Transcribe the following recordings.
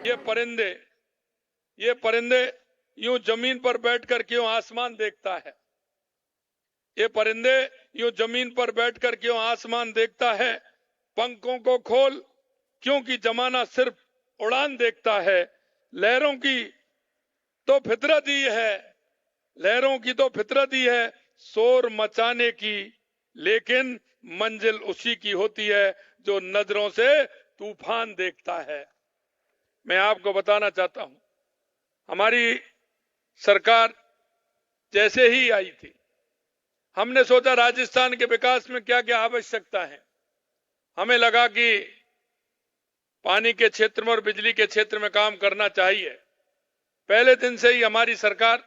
ये परिंदे यूं जमीन पर बैठकर क्यों आसमान देखता है? ये परिंदे यूं जमीन पर बैठकर क्यों आसमान देखता है? पंखों को खोल, क्योंकि जमाना सिर्फ उड़ान देखता है। लहरों की तो फितरत ही है, लहरों की तो फितरत ही है शोर मचाने की, लेकिन मंजिल उसी की होती है जो नजरों से तूफान देखता है। मैं आपको बताना चाहता हूं, हमारी सरकार जैसे ही आई थी, हमने सोचा राजस्थान के विकास में क्या क्या आवश्यकता है। हमें लगा कि पानी के क्षेत्र में और बिजली के क्षेत्र में काम करना चाहिए। पहले दिन से ही हमारी सरकार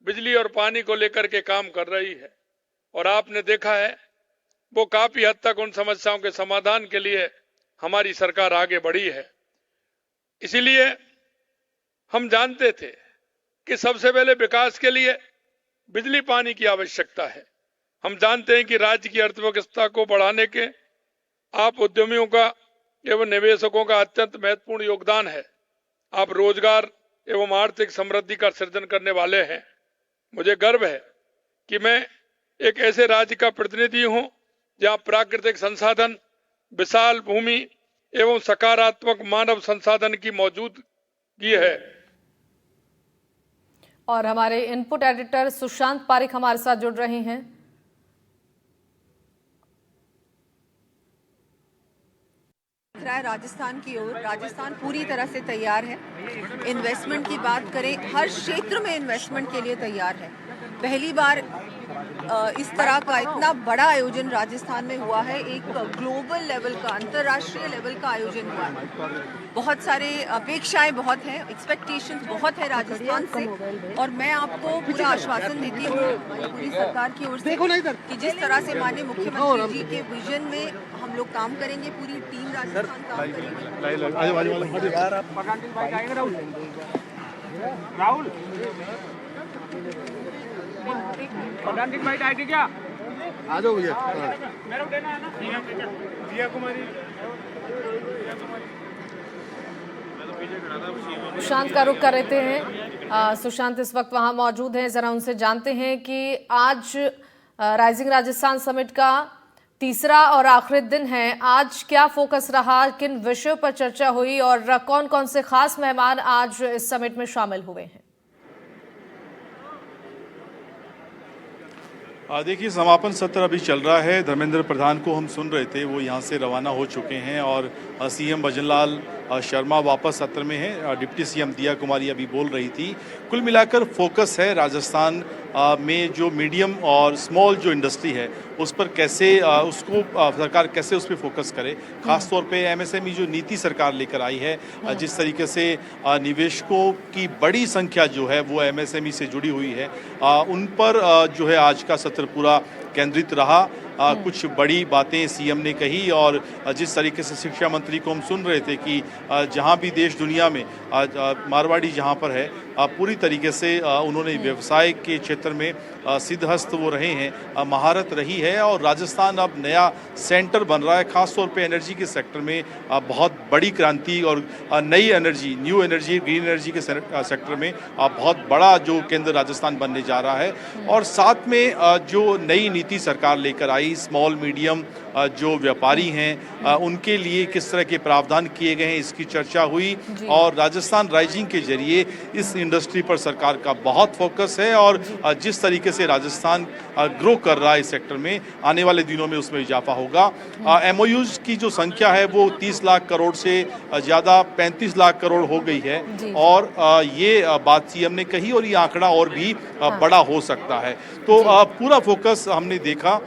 बिजली और पानी को लेकर के काम कर रही है और आपने देखा है वो काफी हद तक उन समस्याओं के समाधान के लिए हमारी सरकार आगे बढ़ी है। इसीलिए हम जानते थे कि सबसे पहले विकास के लिए बिजली पानी की आवश्यकता है। हम जानते हैं कि राज्य की अर्थव्यवस्था को बढ़ाने के आप उद्यमियों का एवं निवेशकों का अत्यंत महत्वपूर्ण योगदान है। आप रोजगार एवं आर्थिक समृद्धि का सृजन करने वाले हैं। मुझे गर्व है कि मैं एक ऐसे राज्य का प्रतिनिधि हूं जहां प्राकृतिक संसाधन, विशाल भूमि एवं सकारात्मक मानव संसाधन की मौजूदगी है। और हमारे इनपुट एडिटर सुशांत पारिक हमारे साथ जुड़ रहे हैं। राजस्थान की ओर, राजस्थान पूरी तरह से तैयार है। इन्वेस्टमेंट की बात करें, हर क्षेत्र में इन्वेस्टमेंट के लिए तैयार है। पहली बार इस तरह का इतना बड़ा आयोजन राजस्थान में हुआ है। एक ग्लोबल लेवल का, अंतर्राष्ट्रीय लेवल का आयोजन हुआ है। बहुत सारे अपेक्षाएं बहुत हैं, एक्सपेक्टेशंस बहुत है राजस्थान से, और मैं आपको पूरा आश्वासन देती हूँ पूरी सरकार की ओर से कि जिस तरह से माननीय मुख्यमंत्री जी के विजन में हम लोग काम करेंगे, पूरी टीम राजस्थान काम करेंगे। राहुल क्या आ जाओ भैया, दिया कुमारी। सुशांत का रुख कर रहे हैं। सुशांत इस वक्त वहां मौजूद हैं, जरा उनसे जानते हैं कि आज राइजिंग राजस्थान समिट का तीसरा और आखिरी दिन है। आज क्या फोकस रहा, किन विषयों पर चर्चा हुई और कौन कौन से खास मेहमान आज इस समिट में शामिल हुए हैं? देखिए, समापन सत्र अभी चल रहा है। धर्मेंद्र प्रधान को हम सुन रहे थे, वो यहाँ से रवाना हो चुके हैं और सीएम भजनलाल शर्मा वापस सत्र में है। डिप्टी सीएम दिया कुमारी अभी बोल रही थी। कुल मिलाकर फोकस है राजस्थान में जो मीडियम और स्मॉल जो इंडस्ट्री है उस पर कैसे उसको सरकार कैसे उस पर फोकस करे। खासतौर पे एमएसएमई जो नीति सरकार लेकर आई है, जिस तरीके से निवेशकों की बड़ी संख्या जो है वो एमएसएमई से जुड़ी हुई है, उन पर जो है आज का सत्र पूरा केंद्रित रहा। कुछ बड़ी बातें सीएम ने कही और जिस तरीके से शिक्षा मंत्री को हम सुन रहे थे कि जहां भी देश दुनिया में मारवाड़ी जहां पर है, पूरी तरीके से उन्होंने व्यवसाय के क्षेत्र में सिद्धहस्त वो रहे हैं, महारत रही है और राजस्थान अब नया सेंटर बन रहा है। खासतौर पे एनर्जी के सेक्टर में बहुत बड़ी क्रांति और नई energy, new energy, green energy के सेक्टर में बहुत बड़ा जो केंद्र राजस्थान बनने जा रहा है। और साथ में जो नई नीति सरकार लेकर आई, स्मॉल मीडियम जो व्यापारी हैं उनके लिए किस तरह के प्रावधान किए गए हैं, इसकी चर्चा हुई। और राजस्थान राइजिंग के जरिए इस इंडस्ट्री पर सरकार का बहुत फोकस है और जिस तरीके से राजस्थान ग्रो कर रहा है इस सेक्टर में, आने वाले दिनों में उसमें इजाफा होगा। एमओयूज की जो संख्या है वो 30 लाख करोड़ से ज़्यादा 35 लाख करोड़ हो गई है और ये बात सीएम ने कही और ये आंकड़ा और भी बड़ा हो सकता है। तो पूरा फोकस हमने देखा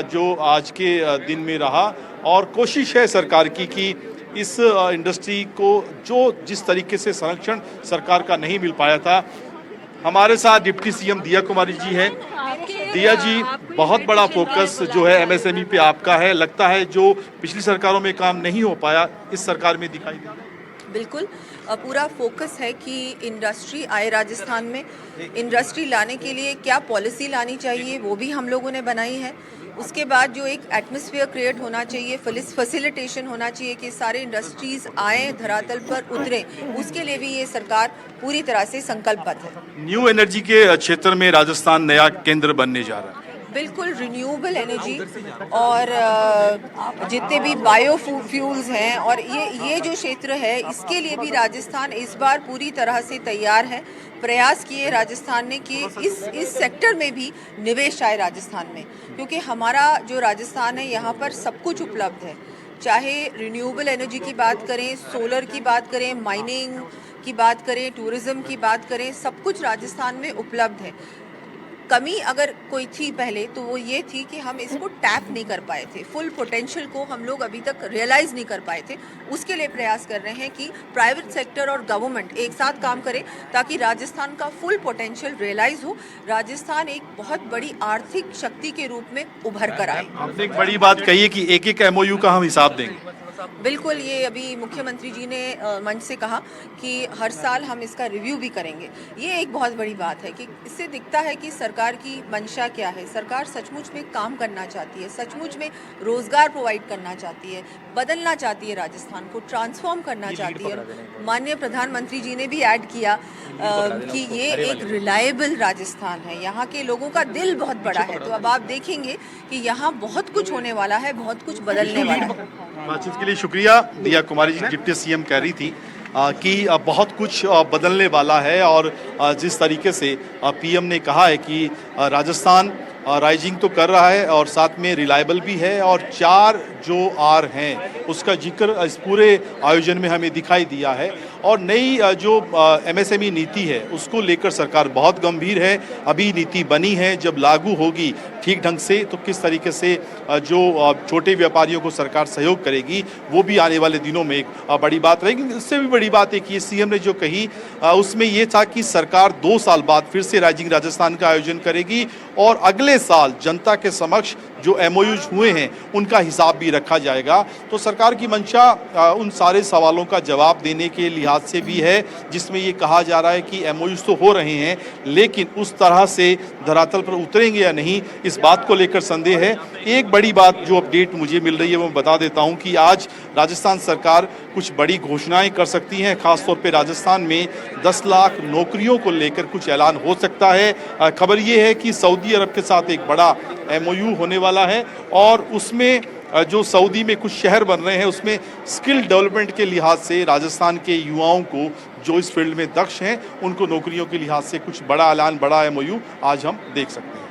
जो आज के दिन में रहा और कोशिश है सरकार की कि इस इंडस्ट्री को जो जिस तरीके से संरक्षण सरकार का नहीं मिल पाया था। हमारे साथ डिप्टी सीएम दिया कुमारी जी हैं। दिया जी, बहुत बड़ा फोकस जो है एमएसएमई पे आपका है, लगता है जो पिछली सरकारों में काम नहीं हो पाया इस सरकार में दिखाई दे रहा है। बिल्कुल, पूरा फोकस है कि इंडस्ट्री आए राजस्थान में। इंडस्ट्री लाने के लिए क्या पॉलिसी लानी चाहिए वो भी हम लोगों ने बनाई है। उसके बाद जो एक एटमॉस्फेयर क्रिएट होना चाहिए, फैसिलिटेशन होना चाहिए कि सारे इंडस्ट्रीज आए, धरातल पर उतरे, उसके लिए भी ये सरकार पूरी तरह से संकल्पबद्ध है। न्यू एनर्जी के क्षेत्र में राजस्थान नया केंद्र बनने जा रहा है। बिल्कुल, रिन्यूएबल एनर्जी और जितने भी बायो फ्यूल्स हैं और ये जो क्षेत्र है, इसके लिए भी राजस्थान इस बार पूरी तरह से तैयार है। प्रयास किए राजस्थान ने कि इस सेक्टर में भी निवेश आए राजस्थान में, क्योंकि हमारा जो राजस्थान है यहाँ पर सब कुछ उपलब्ध है। चाहे रिन्यूएबल एनर्जी की बात करें, सोलर की बात करें, माइनिंग की बात करें, टूरिज्म की बात करें, सब कुछ राजस्थान में उपलब्ध है। कमी अगर कोई थी पहले तो वो ये थी कि हम इसको टैप नहीं कर पाए थे, फुल पोटेंशियल को हम लोग अभी तक रियलाइज नहीं कर पाए थे। उसके लिए प्रयास कर रहे हैं कि प्राइवेट सेक्टर और गवर्नमेंट एक साथ काम करें ताकि राजस्थान का फुल पोटेंशियल रियलाइज हो, राजस्थान एक बहुत बड़ी आर्थिक शक्ति के रूप में उभर कर आए। आपने एक बड़ी बात कही है कि एक एक MOU का हम हिसाब देंगे। बिल्कुल, ये अभी मुख्यमंत्री जी ने मंच से कहा कि हर साल हम इसका रिव्यू भी करेंगे। ये एक बहुत बड़ी बात है कि इससे दिखता है कि सरकार की मंशा क्या है। सरकार सचमुच में काम करना चाहती है, सचमुच में रोजगार प्रोवाइड करना चाहती है, बदलना चाहती है, राजस्थान को ट्रांसफॉर्म करना चाहती है। माननीय प्रधानमंत्री जी ने भी ऐड किया कि ये एक रिलायबल राजस्थान है, यहाँ के लोगों का दिल बहुत बड़ा है। तो अब आप देखेंगे कि यहाँ बहुत कुछ होने वाला है, बहुत कुछ बदलने वाला है। बातचीत के लिए शुक्रिया। दिया कुमारी जी डिप्टी CM कह रही थी कि बहुत कुछ बदलने वाला है और जिस तरीके से PM ने कहा है कि राजस्थान राइजिंग तो कर रहा है और साथ में रिलायबल भी है और 4 जो R हैं उसका जिक्र इस पूरे आयोजन में हमें दिखाई दिया है। और नई जो MSME नीति है उसको लेकर सरकार बहुत गंभीर है। अभी नीति बनी है, जब लागू होगी ठीक ढंग से तो किस तरीके से जो छोटे व्यापारियों को सरकार सहयोग करेगी वो भी आने वाले दिनों में एक बड़ी बात रहेगी। इससे भी बड़ी बात है कि CM ने जो कही उसमें ये था कि सरकार 2 साल बाद फिर से राइजिंग राजस्थान का आयोजन करेगी और अगले साल जनता के समक्ष जो MOUs हुए हैं उनका हिसाब भी रखा जाएगा। तो सरकार की मंशा उन सारे सवालों का जवाब देने के लिहाज से भी है जिसमें ये कहा जा रहा है कि MOUs तो हो रहे हैं लेकिन उस तरह से धरातल पर उतरेंगे या नहीं, इस बात को लेकर संदेह है। एक बड़ी बात जो अपडेट मुझे मिल रही है वो बता देता हूं कि आज राजस्थान सरकार कुछ बड़ी घोषणाएं कर सकती हैं। खासतौर पे राजस्थान में 10 लाख नौकरियों को लेकर कुछ ऐलान हो सकता है। खबर ये है कि सऊदी अरब के साथ एक बड़ा MOU होने वाला है और उसमें जो सऊदी में कुछ शहर बन रहे हैं उसमें स्किल डेवलपमेंट के लिहाज से राजस्थान के युवाओं को जो इस फील्ड में दक्ष हैं उनको नौकरियों के लिहाज से कुछ बड़ा ऐलान, बड़ा MOU आज हम देख सकते हैं।